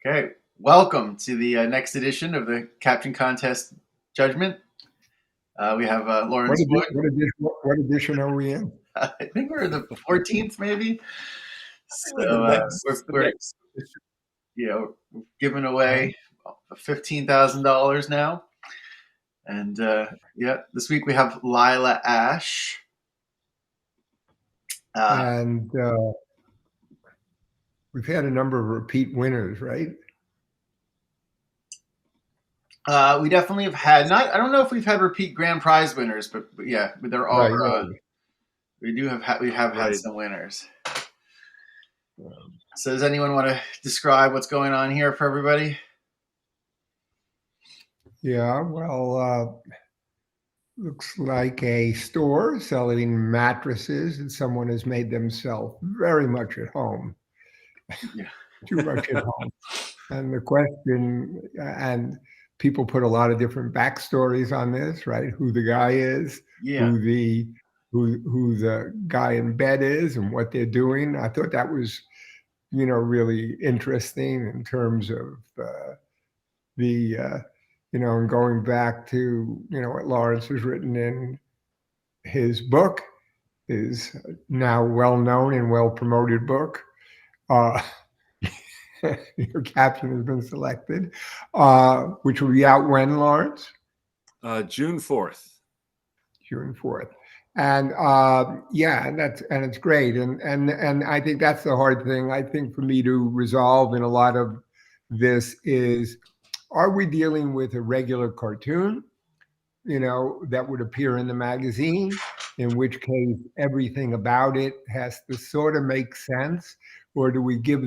Okay, welcome to the next edition of the Caption Contest Judgment. We have Lawrence Wood. What edition are we in? I think we're the 14th, maybe. So we're giving away $15,000 now, and this week we have Lila Ash, and we've had a number of repeat winners, right? We definitely have had I don't know if we've had repeat grand prize winners, but yeah, there are. Right. We have had some winners. So does anyone want to describe what's going on here for everybody? Yeah, well, looks like a store selling mattresses that someone has made themselves very much at home. Yeah. Too much at home. And the question, and people put a lot of different backstories on this, right? Who the guy is, who the guy in bed is, and what they're doing. I thought that was, really interesting in terms of and going back to what Lawrence has written in his book, his now well-known and well-promoted book. Your caption has been selected, which will be out when, Lawrence? June 4th. June 4th. And and it's great. And I think that's the hard thing, I think, for me to resolve in a lot of this is, are we dealing with a regular cartoon, that would appear in the magazine, in which case everything about it has to sort of make sense? Or do we give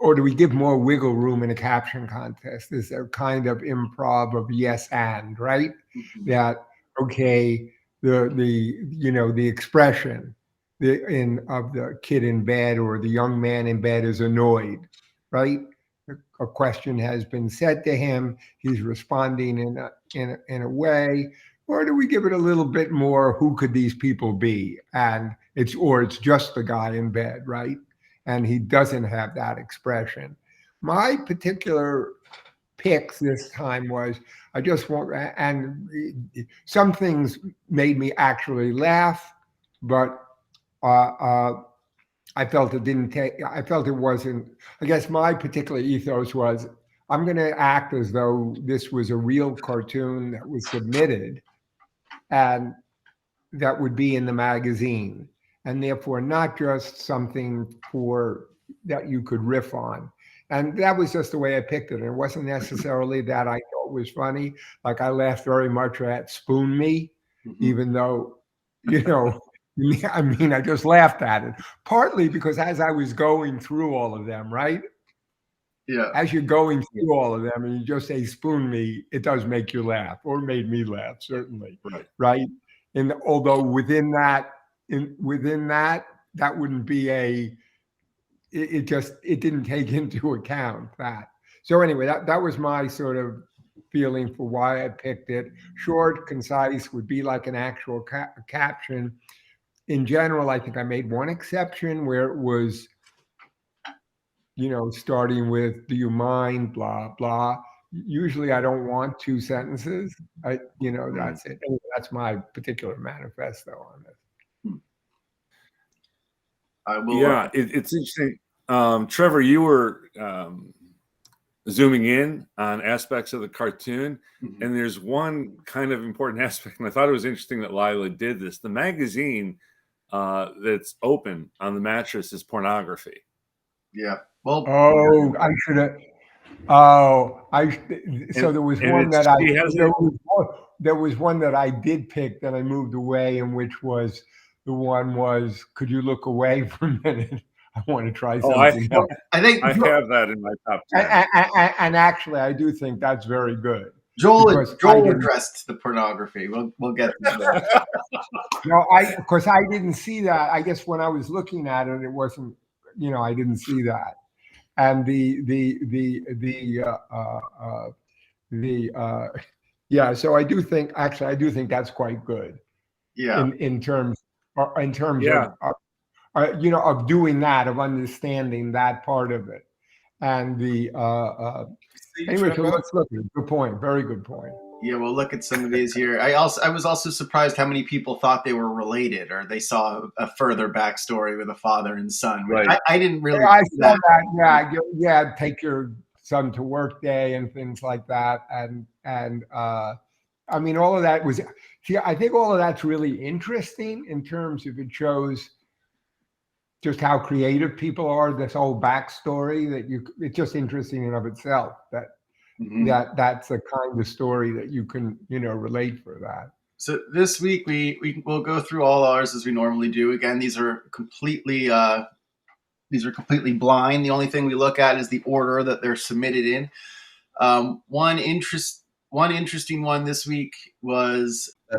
or do we give more wiggle room in a caption contest? Is there kind of improv of yes and, right? Mm-hmm. That, okay, the expression of the kid in bed or the young man in bed is annoyed, right? A question has been said to him, he's responding in a way. Or do we give it a little bit more, who could these people be? And it's just the guy in bed, right? And he doesn't have that expression. My particular picks this time was, and some things made me actually laugh, but I felt it wasn't, I guess my particular ethos was, I'm going to act as though this was a real cartoon that was submitted and that would be in the magazine, and therefore not just something that you could riff on. And that was just the way I picked it. It wasn't necessarily that I thought was funny. Like, I laughed very much at Spoon Me, even though, I just laughed at it. Partly because as I was going through all of them, right? Yeah. As you're going through all of them and you just say Spoon Me, it does make you laugh, or made me laugh, certainly. Right. And although within that, that wouldn't be it didn't take into account that. So anyway, that was my sort of feeling for why I picked it. Short, concise, would be like an actual caption. In general, I think I made one exception where it was, starting with, do you mind, blah, blah. Usually I don't want two sentences. That's it. Anyway, that's my particular manifesto on this. It's interesting. Trevor, you were zooming in on aspects of the cartoon, and there's one kind of important aspect, and I thought it was interesting that Lila did this. The magazine that's open on the mattress is pornography. Yeah. Well, I should have. So there was one that there was one that I did pick that I moved away, and which was the one was, could you look away for a minute? I want to try something else. I think I have that in my top 10. And actually, I do think that's very good. Joel addressed the pornography. We'll get to that. No, because I didn't see that. I guess when I was looking at it, it wasn't. I didn't see that. And so I do think that's quite good. Yeah. In terms of of doing that, of understanding that part of it. And the anyway, so let's look at it. Good point. Very good point. Yeah, we'll look at some of these here. I was also surprised how many people thought they were related, or they saw a further backstory with a father and son. Right. I didn't really. I saw that. Yeah, take your son to work day and things like that. And I mean, all of that was. See, I think all of that's really interesting in terms of it shows just how creative people are. This whole backstory it's just interesting in of itself that. That's the kind of story that you can, relate for that. So this week we will go through all ours as we normally do. Again, these are completely blind. The only thing we look at is the order that they're submitted in. One interesting one this week was I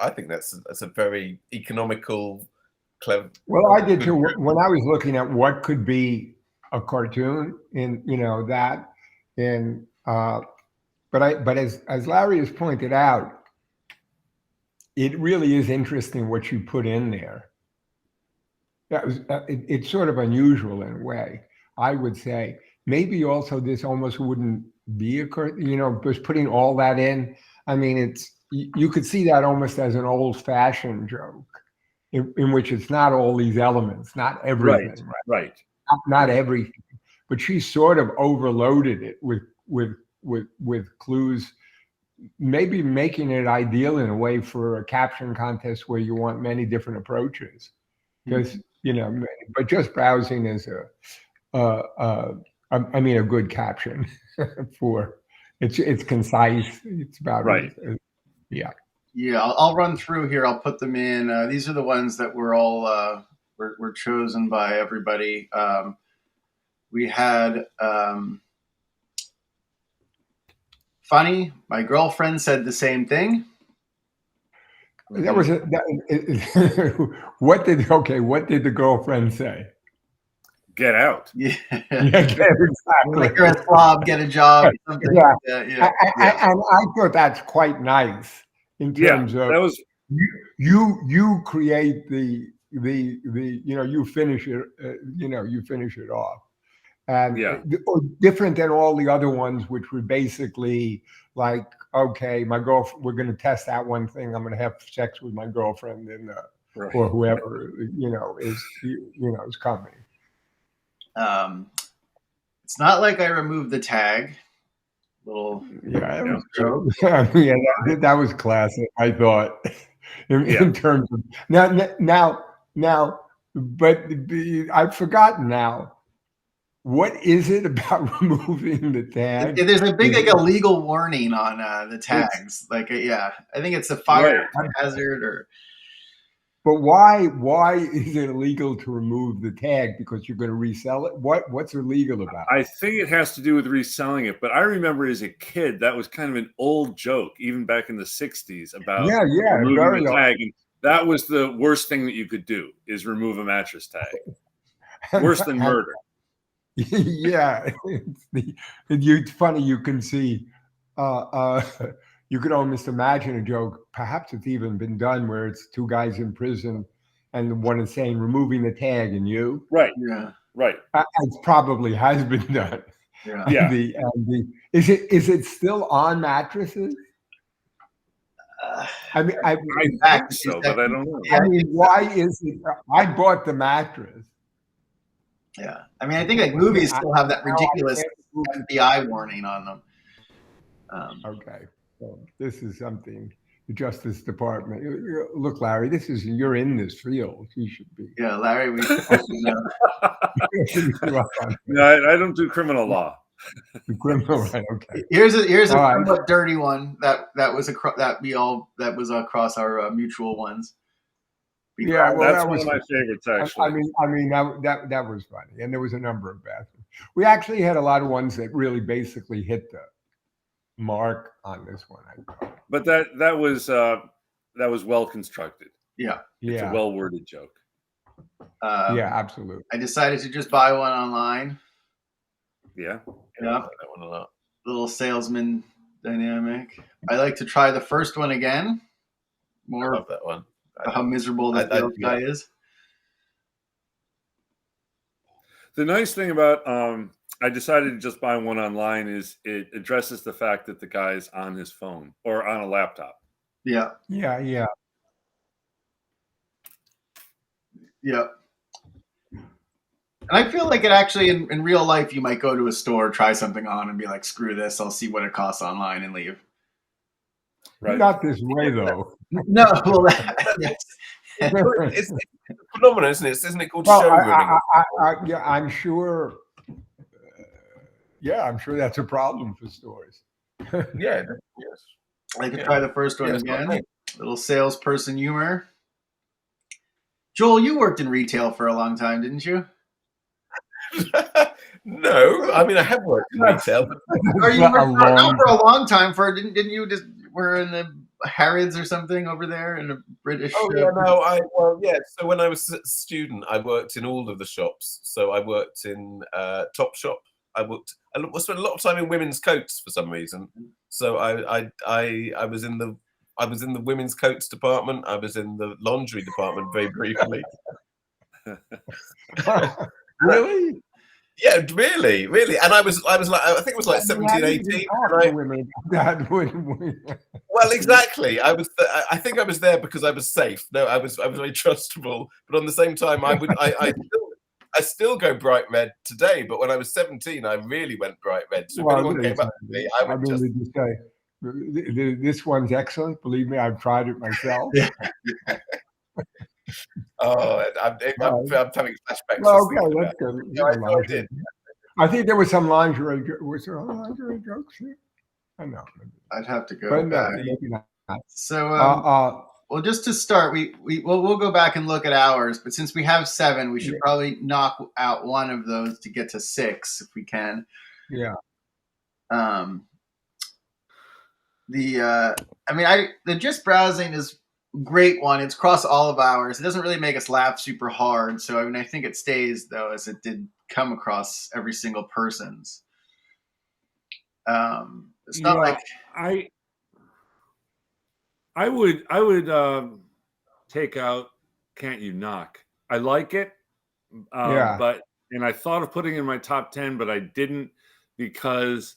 think that's a very economical, clever. Well, I did too. When I was looking at what could be a cartoon in that. And but as Larry has pointed out, it really is interesting what you put in there. That was it's sort of unusual in a way. I would say maybe also this almost wouldn't be a just putting all that in. I mean, you could see that almost as an old-fashioned joke, in which it's not all these elements, not everything, right. Not everything. But she sort of overloaded it with clues, maybe making it ideal in a way for a caption contest where you want many different approaches. Because but just browsing is a good caption for it's concise. It's about right. Yeah, I'll run through here. I'll put them in. These are the ones that were all were chosen by everybody. We had funny. My girlfriend said the same thing. That was what did the girlfriend say? Get out. Yeah, exactly. Like you're a slob, get a job. Something yeah. Like that. And I thought that's quite nice in terms of that was you create the you finish it you finish it off. And different than all the other ones, which were basically like, okay, my girlfriend, we're going to test that one thing. I'm going to have sex with my girlfriend, and or whoever is coming. It's not like I removed the tag. That was classic. I thought in terms of now, but I've forgotten now. What is it about removing the tag? There's a big a legal warning on the tags. I think it's a fire hazard or. But why is it illegal to remove the tag? Because you're going to resell it? What's illegal about it? I think it has to do with reselling it. But I remember as a kid, that was kind of an old joke, even back in the 60s, about removing the tag. And that was the worst thing that you could do, is remove a mattress tag. Worse than murder. It's funny. You can see, you could almost imagine a joke. Perhaps it's even been done where it's two guys in prison, and one is saying removing the tag, and you, right? It probably has been done. Is it still on mattresses? I think so, but I don't know. I mean, why is it? I bought the mattress. Yeah, I mean, I think movies still have that ridiculous FBI warning on them. Okay, so this is something the Justice Department. Look, Larry, you're in this field. You should be. Yeah, Larry, No, I don't do criminal law. Criminal, right? Okay. Here's a somewhat dirty one that was across our mutual ones. Yeah, well, that's one of my favorites, actually. I mean that was funny, and there was a number of bad ones. We actually had a lot of ones that really basically hit the mark on this one, I thought. But that was well constructed. Yeah, it's a well worded joke. Absolutely. I decided to just buy one online. Yeah, I like that one a lot. Little salesman dynamic. I like to try the first one again. I love that one. How miserable that guy is. The nice thing about I decided to just buy one online is it addresses the fact that the guy's on his phone or on a laptop. Yeah. Yeah. Yeah. And I feel like it actually in real life, you might go to a store, try something on, and be like, "Screw this! I'll see what it costs online," and leave. Right. Not this way, though. No, well, yes. It's a phenomenon, isn't it? Isn't it called Well, showrooming? yeah, I'm sure. Yeah, I'm sure that's a problem for stores. Yeah. Yes. I could try the first one it's not again. right. Little salesperson humor. Joel, you worked in retail for a long time, didn't you? No, I mean I have worked in retail, but Or you worked not for a long time. Didn't you just were in the Harrods or something over there in a British? oh yeah, no, So when I was a student, I worked in all of the shops. So I worked in Topshop. I spent a lot of time in women's coats for some reason. So I was in the women's coats department. I was in the laundry department very briefly. Really? Yeah, really. And I was like, I think it was like 17, 18. Well, exactly. I think I was there because I was safe. No, I was very trustable. But on the same time, I still go bright red today. But when I was 17, I really went bright red. So if anyone came up to me, I would just say, this one's excellent. Believe me, I've tried it myself. Oh, I'm having flashbacks. Well, okay, that's good. No, I did. I think there was some lingerie. Was there lingerie jokes here? I know. I'd have to go But back. no, maybe not. So, well, just to start, we'll go back and look at ours. But since we have 7, we should probably knock out one of those to get to 6 if we can. Yeah. The just browsing is a great one. It's across all of ours. It doesn't really make us laugh super hard. So I think it stays though, as it did come across every single person's. It's not like I would take out Can't You Knock. I like it. But I thought of putting it in my top 10, but I didn't because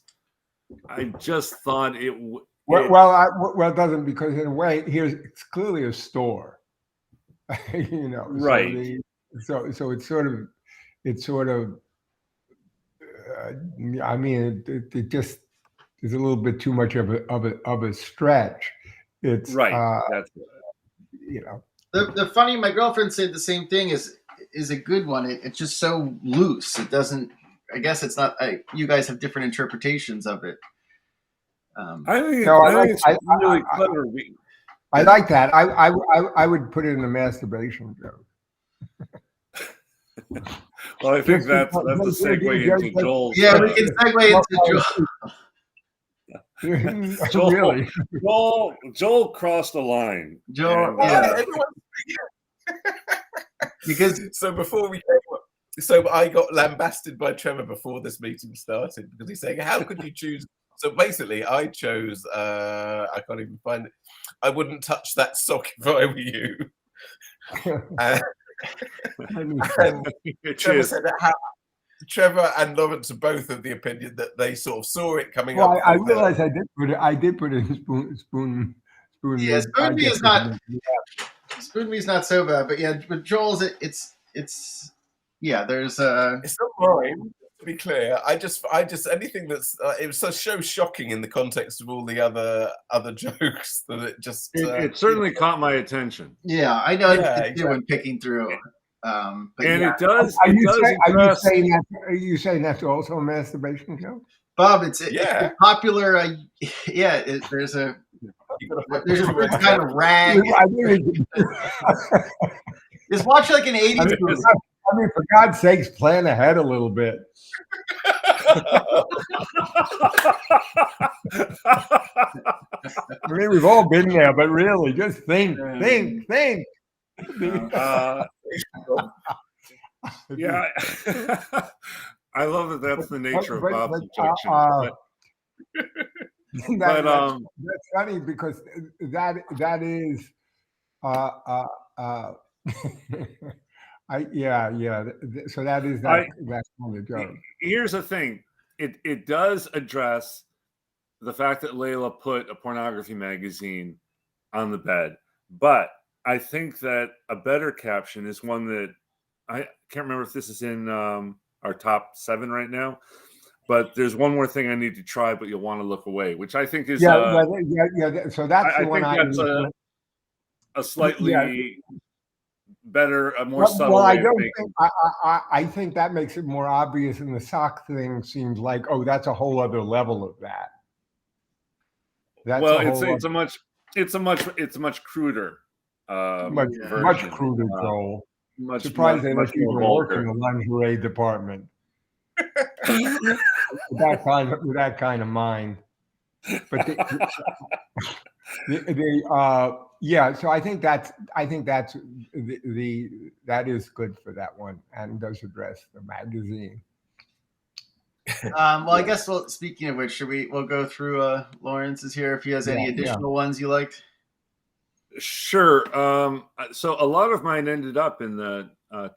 I just thought it it doesn't, because in a way, it's clearly a store, right? So it's sort of. I mean, it just is a little bit too much of a stretch. It's right. That's the funny. My girlfriend said the same thing. Is a good one. It's just so loose. It doesn't. I guess it's not. You guys have different interpretations of it. I think it's really clever. I like that. I would put it in a masturbation joke. Well, I think that's a segue into Joel's. Yeah, we can segue into Joel. Really? Joel crossed the line. Joel, because before we came up, so I got lambasted by Trevor before this meeting started because he's saying, "How could you choose?" So basically, I chose. I can't even find it. I wouldn't touch that sock if I were you. And Trevor said that Trevor and Lawrence are both of the opinion that they sort of saw it coming up. I realized I did put it in spoon. Yeah, spoon me is not. Spoon me is not so bad, but yeah, but Joel's it's there's It's not mine. To be clear, I just anything that's it was so shocking in the context of all the other jokes that it just it certainly caught my attention. Yeah, I know exactly. When picking through. But it does. Are you saying that's also a masturbation joke? Bob, it's popular. There's a certain kind of rag. Just watch like an 80s movie. I mean, for God's sakes, plan ahead a little bit. I mean, we've all been there, but really, just think. Yeah, I love that. That's the nature of Bob's objection. That's funny because that is. So that is that kind of joke. Here's the thing. It does address the fact that Layla put a pornography magazine on the bed, but I think that a better caption is one that I can't remember if this is in our top 7 right now, but there's one more thing I need to try, but you'll want to look away, which I think is So that's the one that's a slightly better, a more subtle way of making. I think that makes it more obvious, and the sock thing seems like, oh, that's a whole other level of that. It's a much cruder, much cruder, Joel. Surprised they let you even work in the lingerie department with that kind of mind. But so I think that's that is good for that one, and does address the magazine. Well, I guess speaking of which, we'll go through Lawrence's here if he has any additional ones you liked. Sure. So a lot of mine ended up in the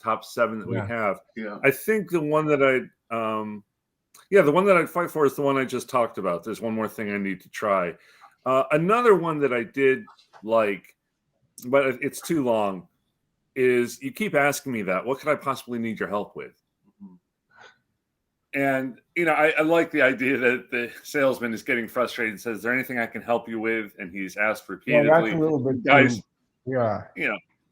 top 7 that we have. Yeah. I think the one that I'd fight for is the one I just talked about. There's one more thing I need to try. Another one that I did like, but it's too long, is you keep asking me that. What could I possibly need your help with? And, I like the idea that the salesman is getting frustrated and says, is there anything I can help you with? And he's asked repeatedly. That's a little bit, guys,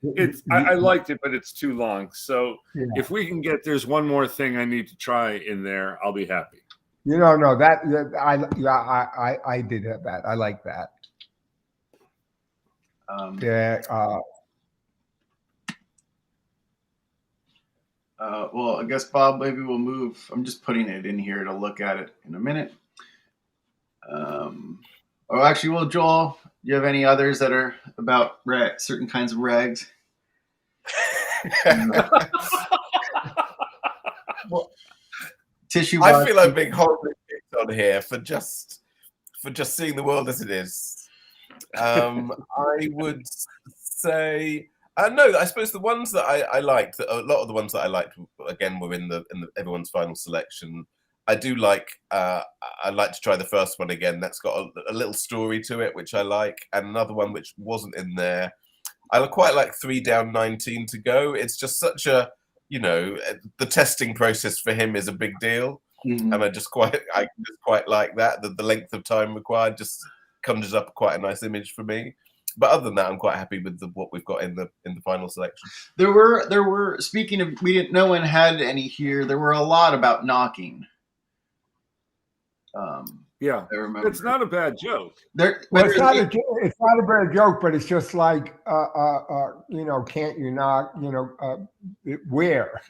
It's I liked it, but it's too long. So if we can get there's one more thing I need to try in there, I'll be happy. No, I did have that. I like that. Well, I guess, Bob, maybe we'll move. I'm just putting it in here to look at it in a minute. Actually, well, Joel, do you have any others that are about certain kinds of rags? Well, tissue. I feel I'm being horribly picked on here for just seeing the world as it is. I would say no. I suppose the ones that I liked, a lot of the ones that I liked, again, were in the everyone's final selection. I do like. I like to try the first one again. That's got a little story to it, which I like, and another one which wasn't in there. I quite like 3 Down, 19 to Go. It's just such a, the testing process for him is a big deal, and I just quite like that. The length of time required just conjures up quite a nice image for me. But other than that, I'm quite happy with what we've got in the final selection. There were speaking of, no one had any here. There were a lot about knocking. I remember. It's not a bad joke. It's not a bad joke, but it's just like, can't you knock? Where?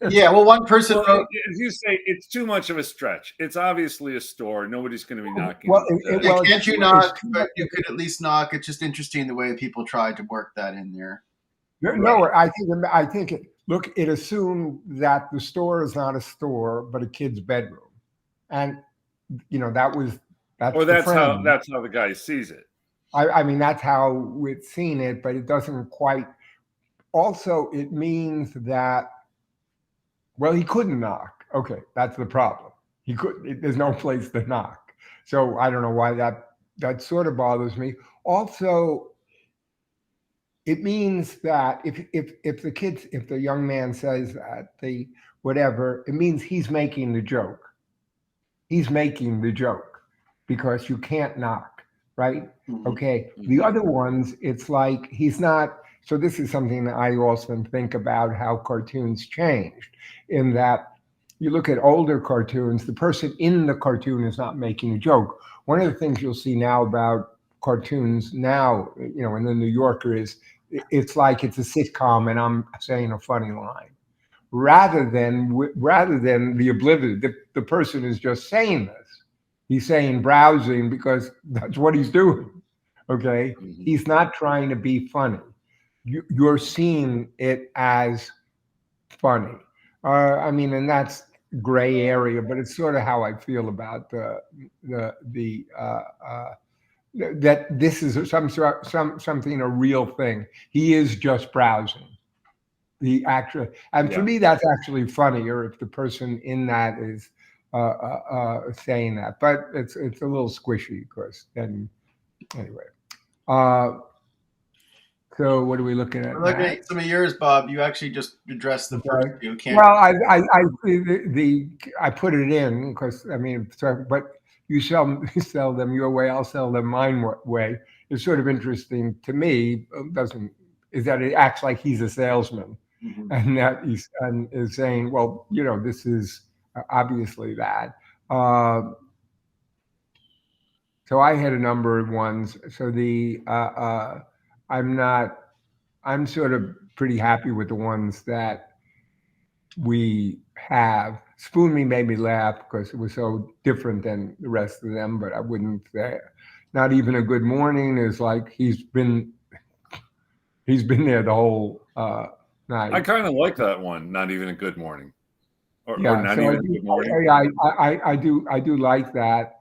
Yeah, well, one person wrote, as you say, it's too much of a stretch. It's obviously a store. Nobody's going to be knocking. Can't you knock? But you could at least knock. It's just interesting the way people tried to work that in there. No, I think it assumed that the store is not a store, but a kid's bedroom, and that's how the guy sees it. I mean, that's how we've seen it, but it doesn't quite. Also, it means that. Well, he couldn't knock. Okay, that's the problem. He could. There's no place to knock. So I don't know why that sort of bothers me. Also, it means that if the young man says that it means he's making the joke. He's making the joke because you can't knock, right? Mm-hmm. Okay. The other ones, it's like he's not. So this is something that I often think about how cartoons changed, in that you look at older cartoons, the person in the cartoon is not making a joke. One of the things you'll see now about cartoons now, in the New Yorker is it's like it's a sitcom and I'm saying a funny line. Rather than the oblivious, the person is just saying this. He's saying browsing because that's what he's doing, okay? Mm-hmm. He's not trying to be funny. You're seeing it as funny. And that's gray area, but it's sort of how I feel about that this is something, a real thing. He is just browsing. the actual, and for me, that's actually funnier if the person in that is saying that. But it's a little squishy, of course. And anyway, so what are we looking at? We're looking at some of yours, Bob. You actually just addressed the first few. Well, I put it in because I mean, but you sell them your way, I'll sell them mine way. It's sort of interesting to me. Is that it acts like he's a salesman, and that he's is saying, well, you know, this is obviously that. So I had a number of ones. So I'm sort of pretty happy with the ones that we have. Spoon Me made me laugh because it was so different than the rest of them, but I wouldn't say Not Even a Good Morning is like he's been there the whole night. I kind of like that one, Not Even a Good Morning. Or Not Even a Good Morning. I do like that.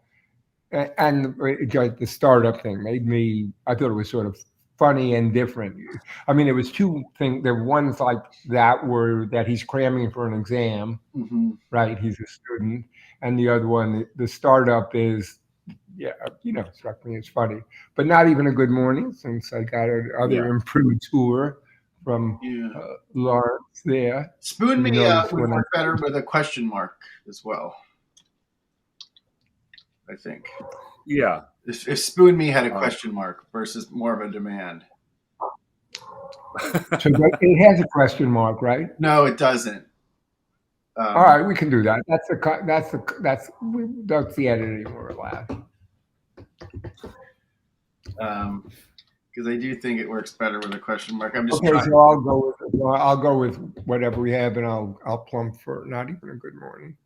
And the startup thing made me, I thought it was sort of funny and different. I mean, it was two things. There one's like that he's cramming for an exam, right? He's a student. And the other one, the startup is, struck me as funny. But Not Even a Good Morning, since I got another improved tour from Lawrence there. Spoon Me would work better with a question mark as well, I think. Yeah. If Spoon Me had a question mark versus more of a demand. So it has a question mark, right? No, it doesn't. All right, we can do that. That's the editing we're allowed. Because I do think it works better with a question mark. I'm just okay. So I'll go with whatever we have, and I'll plump for Not Even a Good Morning.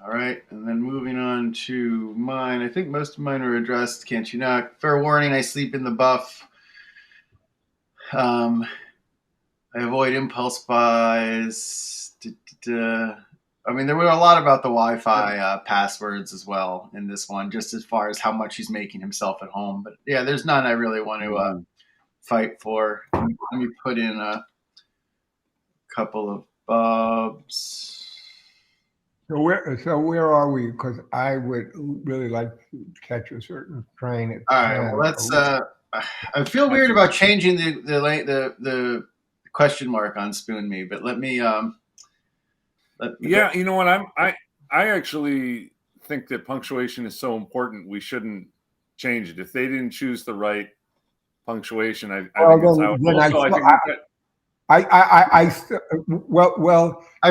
All right, and then moving on to mine. I think most of mine are addressed. Can't You Knock? Fair warning, I sleep in the buff. I avoid impulse buys. I mean, there were a lot about the Wi-Fi passwords as well in this one, just as far as how much he's making himself at home. But yeah, there's none I really want to fight for. Let me put in a couple of Bobs. So where are we? Because I would really like to catch a certain train. All right, well, let's. I feel weird about changing the question mark on Spoon Me, but let me. Yeah, you know what? I actually think that punctuation is so important. We shouldn't change it. If they didn't choose the right punctuation, I think it's how. I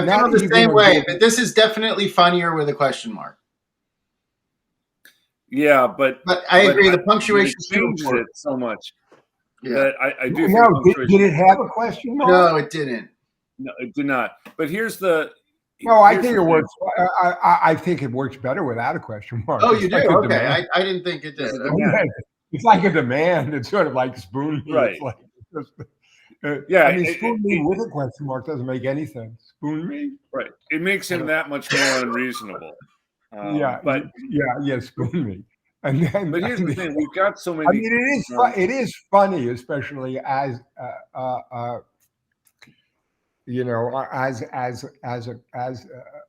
feel the same way, but this is definitely funnier with a question mark. Yeah, but I agree. The punctuation changes it so much that I do. No, did it have a question mark? No, it didn't. No, it did not. But here's the. No, I think it works. I think it works better without a question mark. Oh, you do? Okay, I didn't think it did. It's like a demand. It's sort of like Spoon Me. Right. It's like, I mean, Spoon Me with a question mark doesn't make any sense. Spoon Me, right? It makes him that much more unreasonable. Spoon Me. And then, but here's the thing: we've got so many. I mean, it is funny, especially as as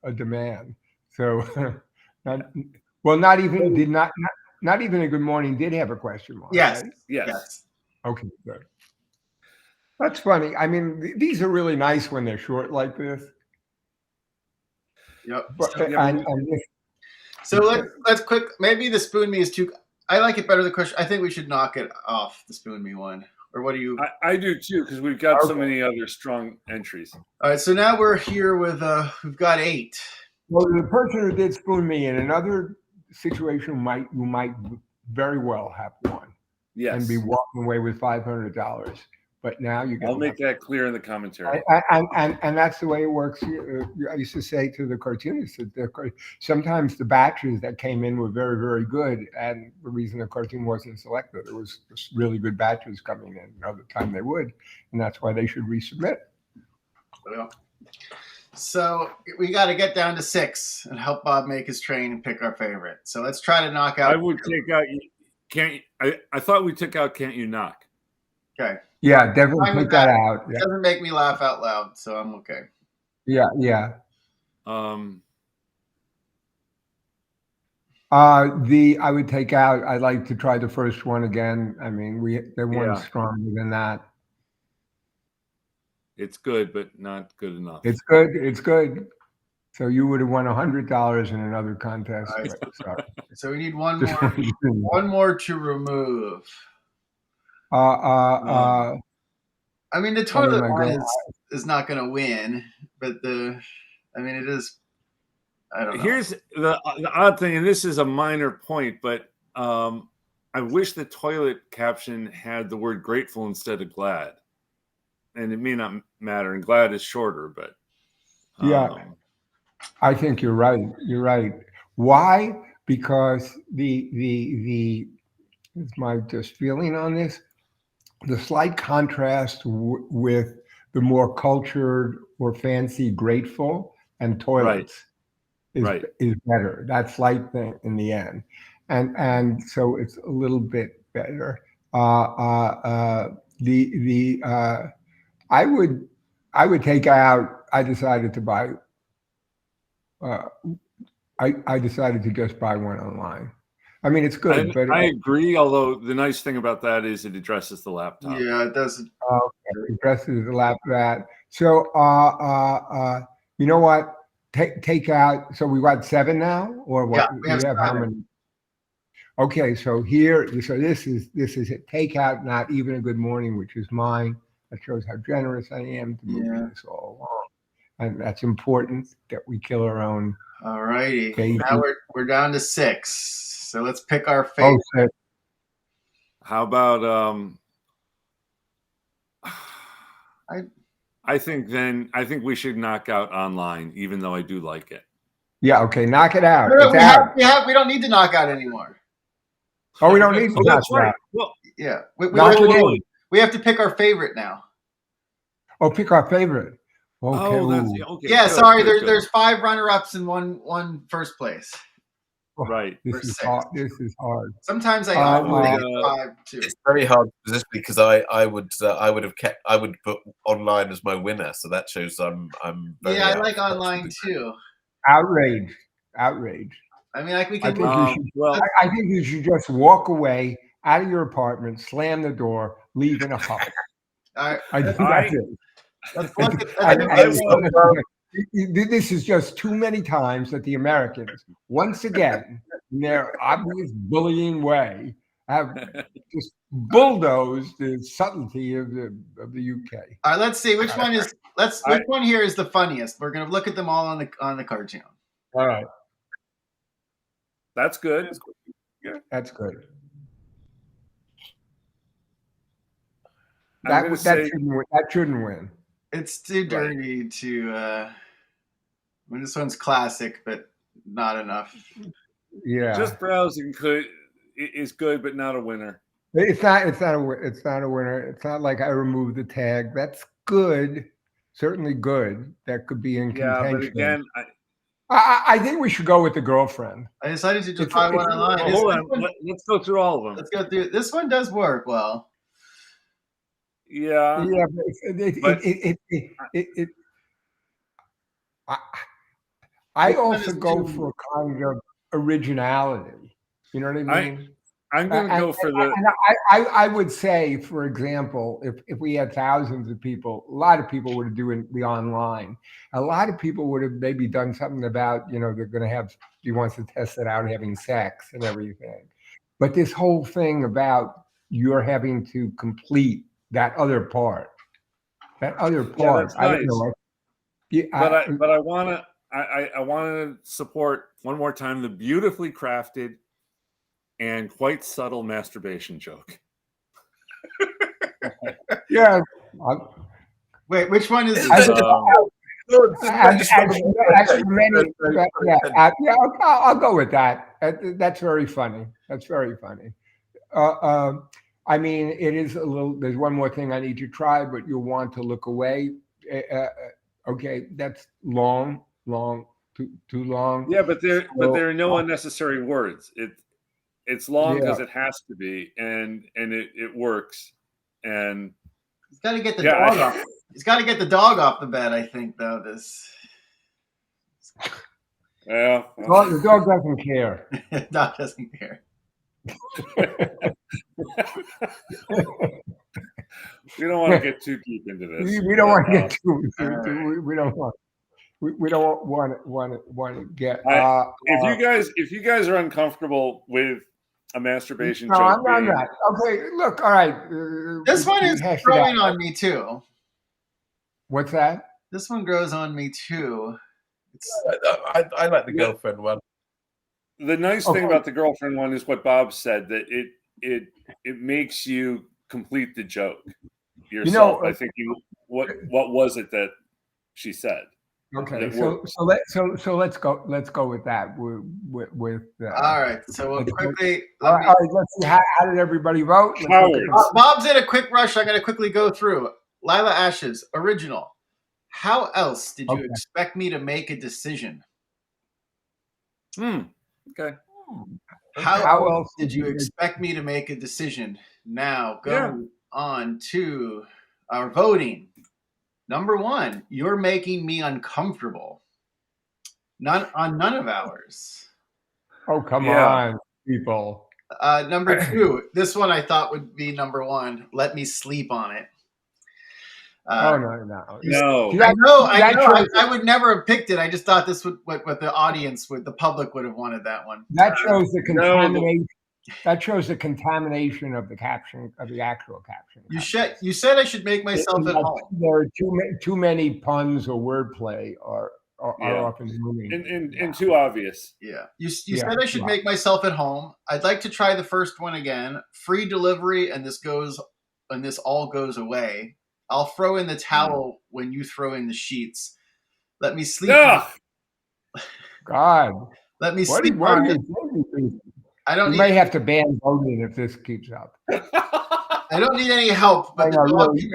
a demand. So, Not Even a Good Morning did have a question mark. Yes. Right? Yes. Okay, good. That's funny. I mean, these are really nice when they're short like this. Yep. So let's quick. Maybe the Spoon Me is too. I like it better. The question. I think we should knock it off the Spoon Me one. Or what do you? I do too, because we've got so many other strong entries. All right. So now we're here with we've got 8. Well, the person who did Spoon Me in another situation you might very well have won. Yes. And be walking away with $500. But now you get. I'll make that clear in the commentary. And that's the way it works. I used to say to the cartoonists that sometimes the batches that came in were very, very good, and the reason the cartoon wasn't selected, there was really good batches coming in. Another time they would, and that's why they should resubmit. Well, so we got to get down to 6 and help Bob make his train and pick our favorite. So let's try to knock out. I would take out. I thought we took out Can't You Knock? Okay. Yeah, Fine definitely with take that that. out. It Yeah, doesn't make me laugh out loud, so I'm okay. yeah. Um, I would take out. I'd like to try the first one again. I mean, the one's Yeah. stronger than that. it's good, but not good enough. It's good. It's good. So you would have won $100 in another contest. All right. But sorry. So we need one Just more. One more to remove. I mean, the toilet my one God. is not going to win, but I mean, it is. I don't know. Here's the odd thing, and this is a minor point, but I wish the toilet caption had the word grateful instead of glad. And it may not matter, and glad is shorter, but Yeah, I think you're right. You're right. Why? Because it's my just feeling on this. The slight contrast with the more cultured or fancy grateful and toilets is better. That slight thing in the end, and so it's a little bit better. I would take out. I decided to buy. I decided to just buy one online. I mean, it's good, but I agree. Although the nice thing about that is it addresses the laptop. Yeah, it doesn't. it addresses the laptop. So, you know what? Take out. So we got 7 now, or what? Yeah, we have how 7. many? Okay, so here, so this is it. Take out not even a good morning, which is mine. That shows how generous I am to moving this all along, and that's important that we kill our own. All righty. baby. Now we're down to 6. So let's pick our favorite. Oh, How about I think we should knock out online, even though I do like it. yeah. Okay, knock it out. No, It's we don't need to knock out anymore. Oh, we don't need to knock that's it right. out. Well, Yeah, we have to pick our favorite now. Oh, pick our favorite. Okay. oh, that's okay. Yeah, good, sorry. good, good. There's 5 runner-ups and one first place. Right. This Or is 6. hard. This is hard. Sometimes I would, think 5 too. It's very hard just because I would put online as my winner, so that shows I'm very Yeah, I out. like online too. Outraged. I mean, like we I can. think you should. I think you should just walk away out of your apartment, slam the door, leave in a huff. I think that's it. Let's look at. This is just too many times that the Americans, once again, in their obvious bullying way, have just bulldozed the subtlety of the UK. All right, let's see which one is. Which one here is the funniest? We're gonna look at them all on the cartoon. All right, that's good. That's good. That shouldn't win. It's too dirty to. I mean, this one's classic, but not enough. Yeah, just browsing is good, but not a winner. It's not a winner. It's not like I removed the tag. That's good, certainly good. That could be in contention. But again, I think we should go with the girlfend. I decided to just buy one online. Well, hold on, let's go through all of them. Let's go through. This one does work well. Yeah. I also go for a kind of originality. You know what I mean? I'm going to go for the. I would say, for example, if we had thousands of people, a lot of people would do the online. A lot of people would have maybe done something about, they're going to have. He wants to test it out, having sex and everything. But this whole thing about you're having to complete that other part. I don't know. But I want to support one more time the beautifully crafted and quite subtle masturbation joke. Yeah. Wait, which one is it? I'll go with that. That's very funny. I mean, it is a little. There's one more thing I need to try, but you'll want to look away. Okay, that's long, too long. Yeah, but there are no unnecessary words. It's long because it has to be, and it works. And he's got to get the dog off. He's got to get the dog off the bed. I think though this. Yeah, the dog doesn't care. The dog doesn't care. We don't want to get too deep into this. We don't want to get too. We don't want. We don't want to get. If you guys are uncomfortable with a masturbation joke, I'm not. Okay, look, all right. This one is growing on me too. What's that? This one grows on me too. I like the girlfriend one. The nice thing about the girlfriend one is what Bob said, that it makes you complete the joke yourself. I think what was it that she said? Okay, so let's go with that. With all right, so we'll quickly. All right, let's see. How did everybody vote? Bob's in a quick rush. I'm going to quickly go through. Lila Ash's original. How else did you expect me to make a decision? Okay. How else did you expect me to make a decision? Now go on to our voting. Number 1, you're making me uncomfortable. None of ours. Oh, come on, people. Number 2, this one I thought would be number 1. Let me sleep on it. No. I know. I would never have picked it. I just thought this would what the audience the public would have wanted that one. That shows the contamination. That shows the contamination of the caption, of the actual caption. You said I should make myself at home. There are too many puns or wordplay are up and moving. And too obvious. Yeah. You said I should make myself at home. I'd like to try the first one again. Free delivery, and this all goes away. I'll throw in the towel when you throw in the sheets. Let me sleep. God. Let me sleep. You may have to ban voting if this keeps up. I don't need any help, but you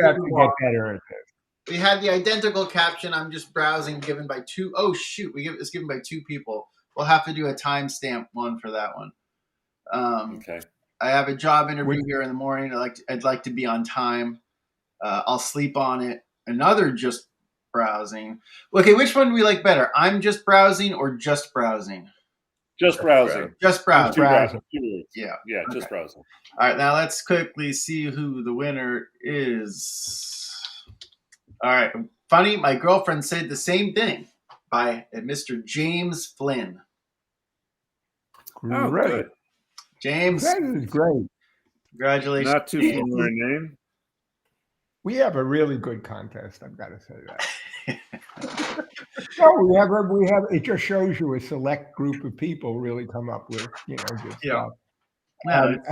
have to get better at this. We had the identical caption. I'm just browsing. Given by 2. Oh shoot! It's given by 2 people. We'll have to do a timestamp one for that one. Okay. I have a job interview here in the morning. I'd like to be on time. I'll sleep on it. Another just browsing. Okay, which one do we like better? I'm just browsing or just browsing? Just browsing. Just browsing. Yeah, just browsing. All right, now let's quickly see who the winner is. All right, funny, my girlfriend said the same thing by Mr. James Flynn. Oh, great. James. That is great. Congratulations. Not too familiar name. We have a really good contest. I've got to say that. No, we have. It just shows you a select group of people really come up with, good stuff. And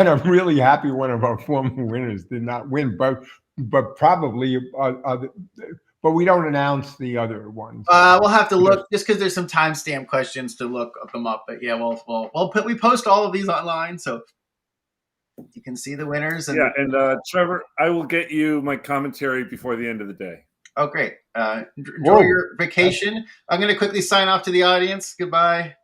I'm really happy one of our former winners did not win, but probably but we don't announce the other ones. We'll have to look just because there's some timestamp questions to look them up. But yeah, we post all of these online, so you can see the winners. And Trevor, I will get you my commentary before the end of the day. Oh, great. Enjoy your vacation. I'm going to quickly sign off to the audience. Goodbye.